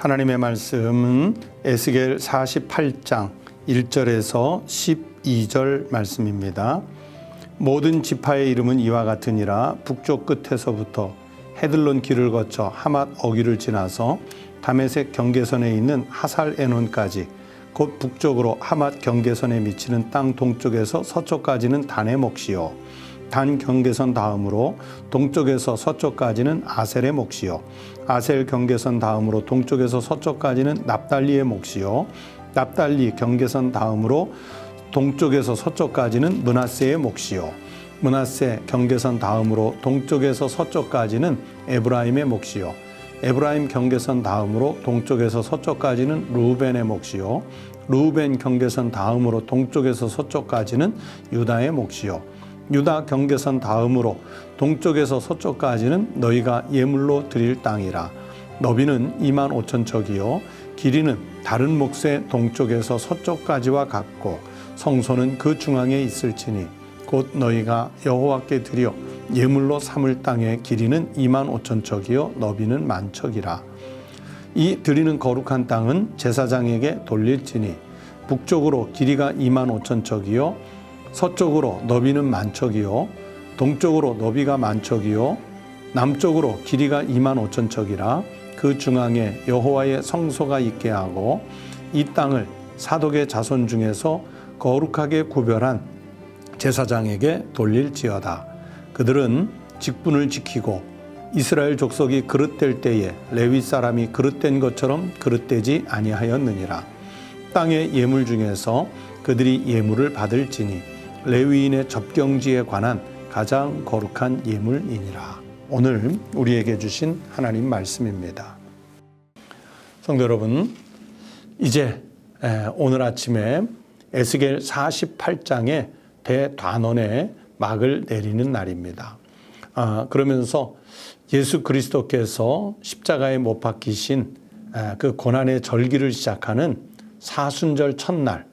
하나님의 말씀은 에스겔 48장 1절에서 12절 말씀입니다. 모든 지파의 이름은 이와 같으니라. 북쪽 끝에서부터 헤들론 길을 거쳐 하맛 어귀를 지나서 다메섹 경계선에 있는 하살 에논까지 곧 북쪽으로 하맛 경계선에 미치는 땅 동쪽에서 서쪽까지는 단의 몫이요, 단 경계선 다음으로 동쪽에서 서쪽까지는 아셀의 몫이요, 아셀 경계선 다음으로 동쪽에서 서쪽까지는 납달리의 몫이요, 납달리 경계선 다음으로 동쪽에서 서쪽까지는 므낫세의 몫이요, 므낫세 경계선 다음으로 동쪽에서 서쪽까지는 에브라임의 몫이요, 에브라임 경계선 다음으로 동쪽에서 서쪽까지는 르우벤의 몫이요, 르우벤 경계선 다음으로 동쪽에서 서쪽까지는 유다의 몫이요, 유다 경계선 다음으로 동쪽에서 서쪽까지는 너희가 예물로 드릴 땅이라. 너비는 25,000척이요 길이는 다른 몫의 동쪽에서 서쪽까지와 같고 성소는 그 중앙에 있을지니 곧 너희가 여호와께 드려 예물로 삼을 땅의 길이는 25,000척이요 너비는 10,000척이라. 이 드리는 거룩한 땅은 제사장에게 돌릴지니 북쪽으로 길이가 25,000척이요 서쪽으로 너비는 10,000척이요 동쪽으로 너비가 10,000척이요 남쪽으로 길이가 25,000척이라. 그 중앙에 여호와의 성소가 있게 하고 이 땅을 사독의 자손 중에서 거룩하게 구별한 제사장에게 돌릴지어다. 그들은 직분을 지키고 이스라엘 족속이 그릇될 때에 레위 사람이 그릇된 것처럼 그릇되지 아니하였느니라. 땅의 예물 중에서 그들이 예물을 받을지니 레위인의 접경지에 관한 가장 거룩한 예물이니라. 오늘 우리에게 주신 하나님 말씀입니다. 성도 여러분, 이제 오늘 아침에 에스겔 48장의 대단원의 막을 내리는 날입니다. 그러면서 예수 그리스도께서 십자가에 못 박히신 그 고난의 절기를 시작하는 사순절 첫날,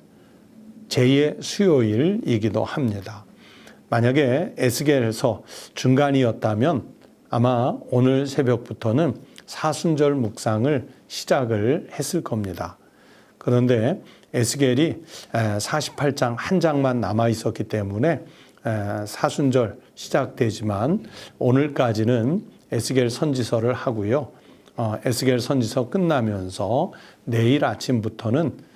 제2의 수요일이기도 합니다. 만약에 에스겔에서 중간이었다면 아마 오늘 새벽부터는 사순절 묵상을 시작을 했을 겁니다. 그런데 에스겔이 48장 한 장만 남아 있었기 때문에 사순절 시작되지만 오늘까지는 에스겔 선지서를 하고요. 에스겔 선지서 끝나면서 내일 아침부터는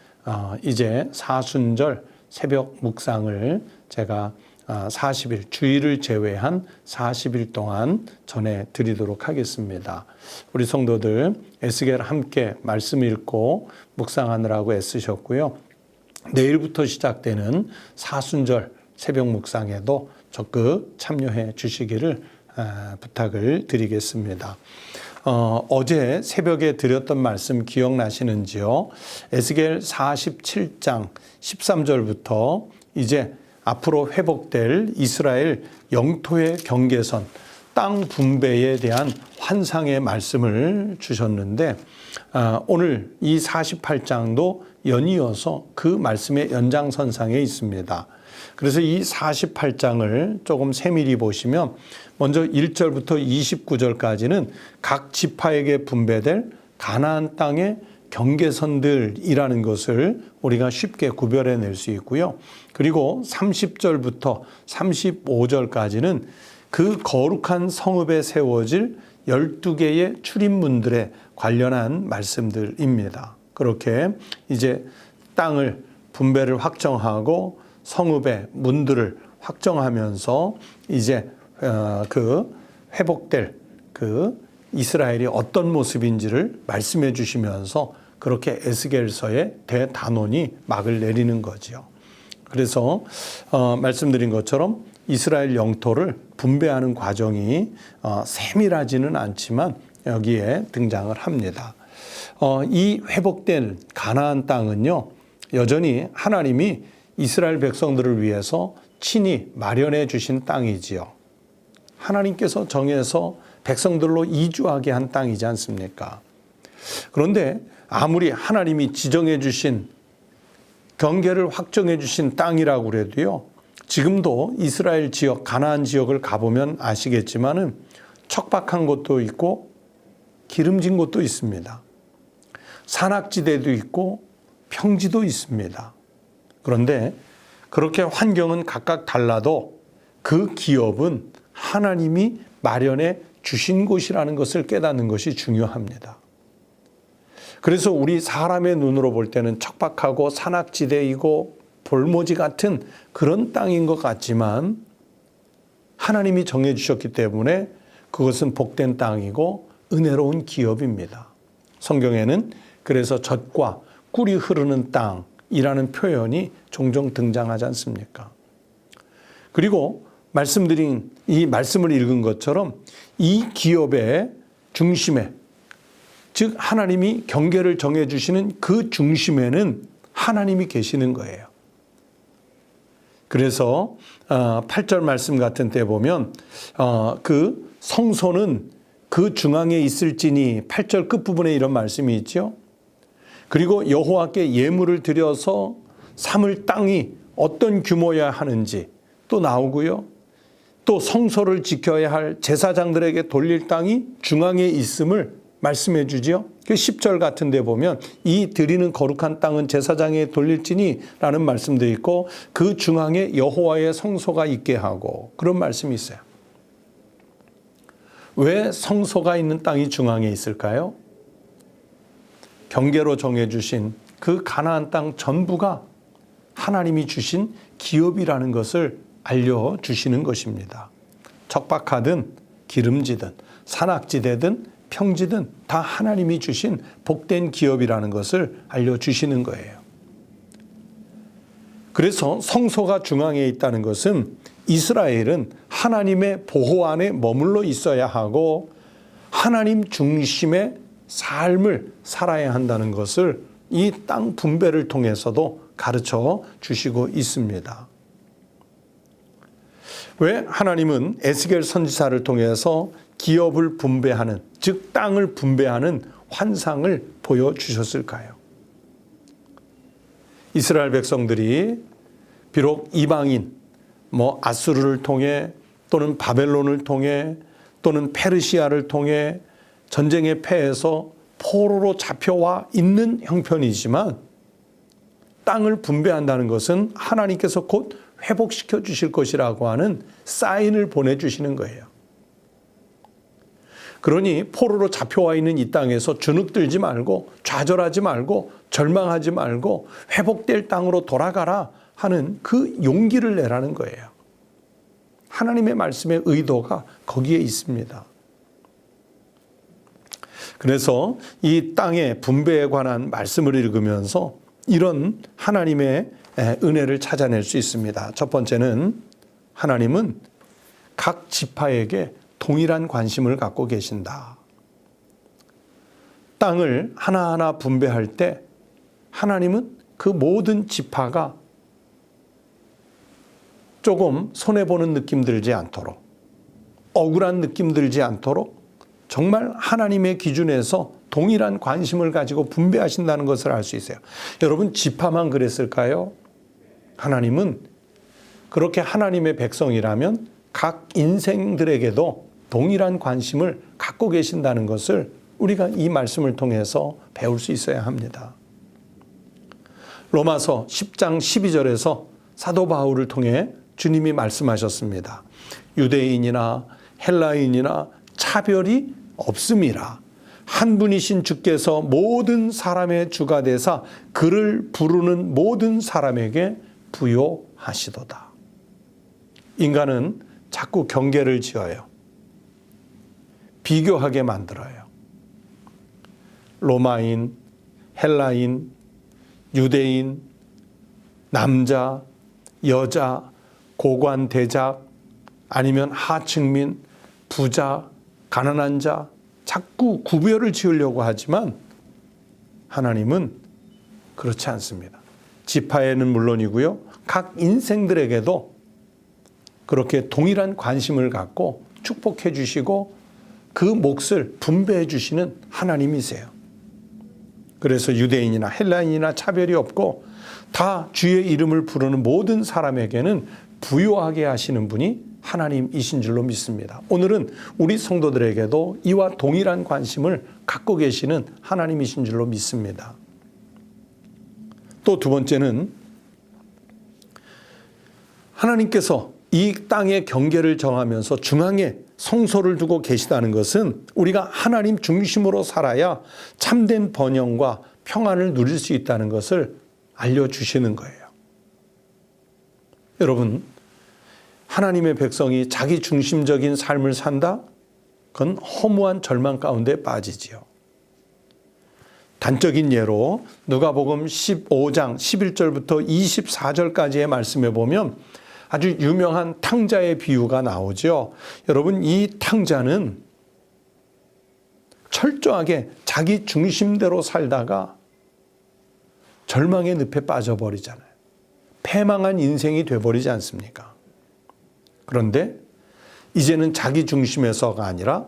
이제 사순절 새벽 묵상을 제가 40일, 주일을 제외한 40일 동안 전해드리도록 하겠습니다. 우리 성도들 에스겔 함께 말씀 읽고 묵상하느라고 애쓰셨고요. 내일부터 시작되는 사순절 새벽 묵상에도 적극 참여해 주시기를 부탁을 드리겠습니다. 어제 새벽에 드렸던 말씀 기억나시는지요? 에스겔 47장 13절부터 이제 앞으로 회복될 이스라엘 영토의 경계선, 땅 분배에 대한 환상의 말씀을 주셨는데 오늘 이 48장도 연이어서 그 말씀의 연장선상에 있습니다. 그래서 이 48장을 조금 세밀히 보시면 먼저 1절부터 29절까지는 각 지파에게 분배될 가나안 땅의 경계선들이라는 것을 우리가 쉽게 구별해낼 수 있고요. 그리고 30절부터 35절까지는 그 거룩한 성읍에 세워질 12개의 출입문들에 관련한 말씀들입니다. 그렇게 이제 땅을 분배를 확정하고 성읍의 문들을 확정하면서 이제 그 회복될 그 이스라엘이 어떤 모습인지를 말씀해 주시면서 그렇게 에스겔서의 대단원이 막을 내리는 거죠. 그래서 말씀드린 것처럼 이스라엘 영토를 분배하는 과정이 세밀하지는 않지만 여기에 등장을 합니다. 이 회복된 가나안 땅은요, 여전히 하나님이 이스라엘 백성들을 위해서 친히 마련해 주신 땅이지요. 하나님께서 정해서 백성들로 이주하게 한 땅이지 않습니까? 그런데 아무리 하나님이 지정해 주신 경계를 확정해 주신 땅이라고 그래도요, 지금도 이스라엘 지역, 가나안 지역을 가보면 아시겠지만은 척박한 곳도 있고 기름진 곳도 있습니다. 산악지대도 있고 평지도 있습니다. 그런데 그렇게 환경은 각각 달라도 그 기업은 하나님이 마련해 주신 곳이라는 것을 깨닫는 것이 중요합니다. 그래서 우리 사람의 눈으로 볼 때는 척박하고 산악지대이고 볼모지 같은 그런 땅인 것 같지만 하나님이 정해주셨기 때문에 그것은 복된 땅이고 은혜로운 기업입니다. 성경에는 그래서 젖과 꿀이 흐르는 땅이라는 표현이 종종 등장하지 않습니까? 그리고 말씀드린 이 말씀을 읽은 것처럼 이 기업의 중심에, 즉 하나님이 경계를 정해주시는 그 중심에는 하나님이 계시는 거예요. 그래서 8절 말씀 같은 때 보면 그 성소는 그 중앙에 있을지니 8절 끝부분에 이런 말씀이 있죠. 그리고 여호와께 예물을 드려서 삼을 땅이 어떤 규모여야 하는지 또 나오고요. 또 성소를 지켜야 할 제사장들에게 돌릴 땅이 중앙에 있음을 말씀해 주죠. 그 10절 같은 데 보면 이 드리는 거룩한 땅은 제사장에 돌릴지니 라는 말씀도 있고 그 중앙에 여호와의 성소가 있게 하고 그런 말씀이 있어요. 왜 성소가 있는 땅이 중앙에 있을까요? 경계로 정해주신 그 가나안 땅 전부가 하나님이 주신 기업이라는 것을 알려주시는 것입니다. 척박하든 기름지든 산악지대든 평지든 다 하나님이 주신 복된 기업이라는 것을 알려주시는 거예요. 그래서 성소가 중앙에 있다는 것은 이스라엘은 하나님의 보호 안에 머물러 있어야 하고 하나님 중심의 삶을 살아야 한다는 것을 이 땅 분배를 통해서도 가르쳐 주시고 있습니다. 왜 하나님은 에스겔 선지자를 통해서 기업을 분배하는, 즉 땅을 분배하는 환상을 보여주셨을까요? 이스라엘 백성들이 비록 이방인, 아수르를 통해 또는 바벨론을 통해 또는 페르시아를 통해 전쟁에 패해서 포로로 잡혀와 있는 형편이지만 땅을 분배한다는 것은 하나님께서 곧 회복시켜 주실 것이라고 하는 사인을 보내주시는 거예요. 그러니 포로로 잡혀와 있는 이 땅에서 주눅들지 말고 좌절하지 말고 절망하지 말고 회복될 땅으로 돌아가라 하는 그 용기를 내라는 거예요. 하나님의 말씀의 의도가 거기에 있습니다. 그래서 이 땅의 분배에 관한 말씀을 읽으면서 이런 하나님의 은혜를 찾아낼 수 있습니다. 첫 번째는 하나님은 각 지파에게 동일한 관심을 갖고 계신다. 땅을 하나하나 분배할 때 하나님은 그 모든 지파가 조금 손해보는 느낌 들지 않도록, 억울한 느낌 들지 않도록 정말 하나님의 기준에서 동일한 관심을 가지고 분배하신다는 것을 알 수 있어요. 여러분, 지파만 그랬을까요? 하나님은 그렇게 하나님의 백성이라면 각 인생들에게도 동일한 관심을 갖고 계신다는 것을 우리가 이 말씀을 통해서 배울 수 있어야 합니다. 로마서 10장 12절에서 사도 바울을 통해 주님이 말씀하셨습니다. 유대인이나 헬라인이나 차별이 없음이라. 한 분이신 주께서 모든 사람의 주가 되사 그를 부르는 모든 사람에게 부요하시도다. 인간은 자꾸 경계를 지어요. 비교하게 만들어요. 로마인, 헬라인, 유대인, 남자, 여자, 고관, 대작, 아니면 하층민, 부자, 가난한 자, 자꾸 구별을 지으려고 하지만 하나님은 그렇지 않습니다. 지파에는 물론이고요, 각 인생들에게도 그렇게 동일한 관심을 갖고 축복해 주시고 그 몫을 분배해 주시는 하나님이세요. 그래서 유대인이나 헬라인이나 차별이 없고 다 주의 이름을 부르는 모든 사람에게는 부요하게 하시는 분이 하나님이신 줄로 믿습니다. 오늘은 우리 성도들에게도 이와 동일한 관심을 갖고 계시는 하나님이신 줄로 믿습니다. 또 두 번째는 하나님께서 이 땅의 경계를 정하면서 중앙에 성소를 두고 계시다는 것은 우리가 하나님 중심으로 살아야 참된 번영과 평안을 누릴 수 있다는 것을 알려주시는 거예요. 여러분, 하나님의 백성이 자기 중심적인 삶을 산다? 그건 허무한 절망 가운데 빠지지요. 단적인 예로 누가복음 15장 11절부터 24절까지의 말씀에 보면 아주 유명한 탕자의 비유가 나오죠. 여러분, 이 탕자는 철저하게 자기 중심대로 살다가 절망의 늪에 빠져버리잖아요. 패망한 인생이 돼버리지 않습니까? 그런데 이제는 자기 중심에서가 아니라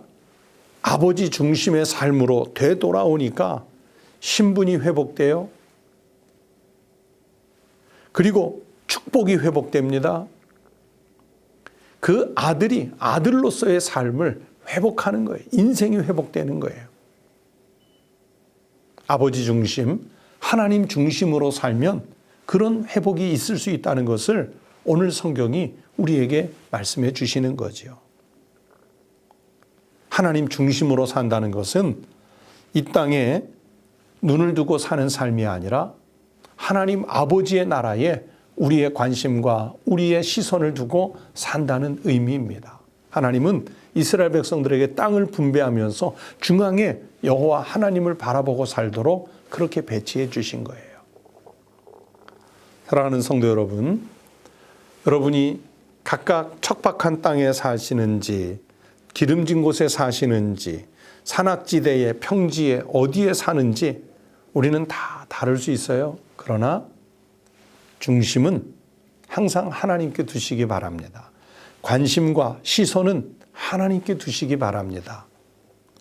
아버지 중심의 삶으로 되돌아오니까 신분이 회복돼요. 그리고 축복이 회복됩니다. 그 아들이 아들로서의 삶을 회복하는 거예요. 인생이 회복되는 거예요. 아버지 중심, 하나님 중심으로 살면 그런 회복이 있을 수 있다는 것을 오늘 성경이 우리에게 말씀해 주시는 거지요. 하나님 중심으로 산다는 것은 이 땅에 눈을 두고 사는 삶이 아니라 하나님 아버지의 나라에 우리의 관심과 우리의 시선을 두고 산다는 의미입니다. 하나님은 이스라엘 백성들에게 땅을 분배하면서 중앙에 여호와 하나님을 바라보고 살도록 그렇게 배치해 주신 거예요. 사랑하는 성도 여러분, 여러분이 각각 척박한 땅에 사시는지 기름진 곳에 사시는지 산악지대에 평지에 어디에 사는지 우리는 다 다를 수 있어요. 그러나 중심은 항상 하나님께 두시기 바랍니다. 관심과 시선은 하나님께 두시기 바랍니다.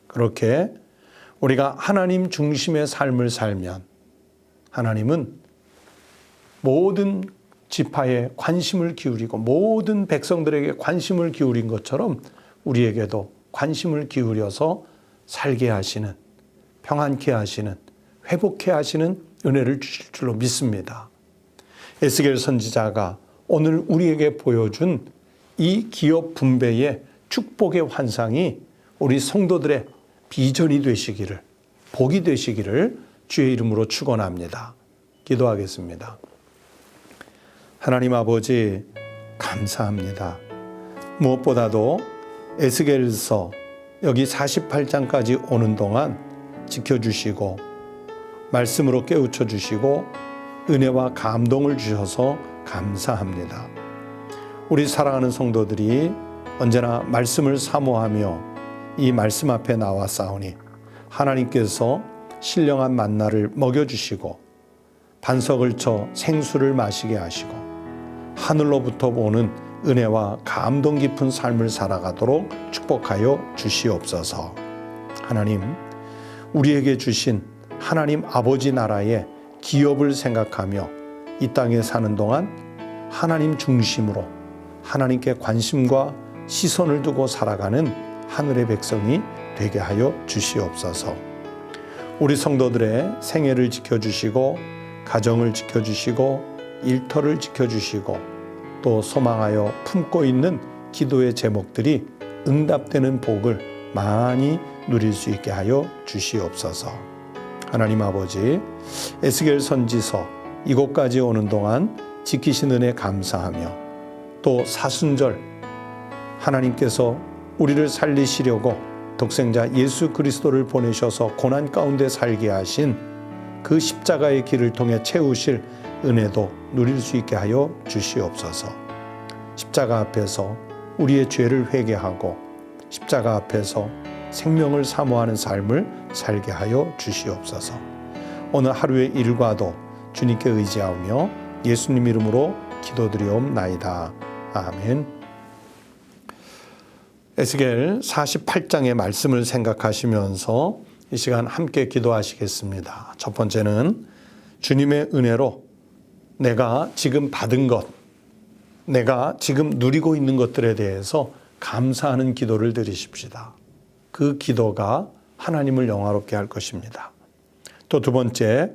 그렇게 우리가 하나님 중심의 삶을 살면 하나님은 모든 지파에 관심을 기울이고 모든 백성들에게 관심을 기울인 것처럼 우리에게도 관심을 기울여서 살게 하시는, 평안케 하시는, 회복케 하시는 은혜를 주실 줄로 믿습니다. 에스겔 선지자가 오늘 우리에게 보여준 이 기업 분배의 축복의 환상이 우리 성도들의 비전이 되시기를, 복이 되시기를 주의 이름으로 축원합니다. 기도하겠습니다. 하나님 아버지, 감사합니다. 무엇보다도 에스겔서 여기 48장까지 오는 동안 지켜주시고 말씀으로 깨우쳐 주시고 은혜와 감동을 주셔서 감사합니다. 우리 사랑하는 성도들이 언제나 말씀을 사모하며 이 말씀 앞에 나와 싸우니 하나님께서 신령한 만나를 먹여주시고 반석을 쳐 생수를 마시게 하시고 하늘로부터 오는 은혜와 감동 깊은 삶을 살아가도록 축복하여 주시옵소서. 하나님, 우리에게 주신 하나님 아버지 나라의 기업을 생각하며 이 땅에 사는 동안 하나님 중심으로 하나님께 관심과 시선을 두고 살아가는 하늘의 백성이 되게 하여 주시옵소서. 우리 성도들의 생애를 지켜주시고 가정을 지켜주시고 일터를 지켜주시고 또 소망하여 품고 있는 기도의 제목들이 응답되는 복을 많이 누릴 수 있게 하여 주시옵소서. 하나님 아버지, 에스겔 선지서 이곳까지 오는 동안 지키신 은혜 감사하며 또 사순절 하나님께서 우리를 살리시려고 독생자 예수 그리스도를 보내셔서 고난 가운데 살게 하신 그 십자가의 길을 통해 채우실 은혜도 누릴 수 있게 하여 주시옵소서. 십자가 앞에서 우리의 죄를 회개하고 십자가 앞에서 생명을 사모하는 삶을 살게 하여 주시옵소서. 오늘 하루의 일과도 주님께 의지하며 예수님 이름으로 기도드리옵나이다. 아멘. 에스겔 48장의 말씀을 생각하시면서 이 시간 함께 기도하시겠습니다. 첫 번째는 주님의 은혜로 내가 지금 받은 것, 내가 지금 누리고 있는 것들에 대해서 감사하는 기도를 드리십시다. 그 기도가 하나님을 영화롭게 할 것입니다. 또 두 번째,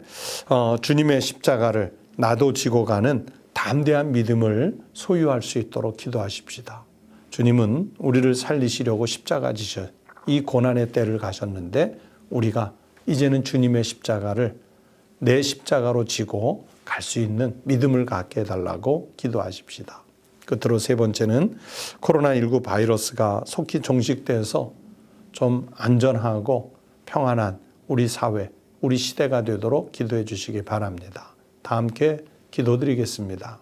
주님의 십자가를 나도 지고 가는 담대한 믿음을 소유할 수 있도록 기도하십시다. 주님은 우리를 살리시려고 십자가 지셔 이 고난의 때를 가셨는데 우리가 이제는 주님의 십자가를 내 십자가로 지고 갈 수 있는 믿음을 갖게 해달라고 기도하십시다. 끝으로 세 번째는 코로나19 바이러스가 속히 종식돼서 좀 안전하고 평안한 우리 사회, 우리 시대가 되도록 기도해 주시기 바랍니다. 다 함께 기도드리겠습니다.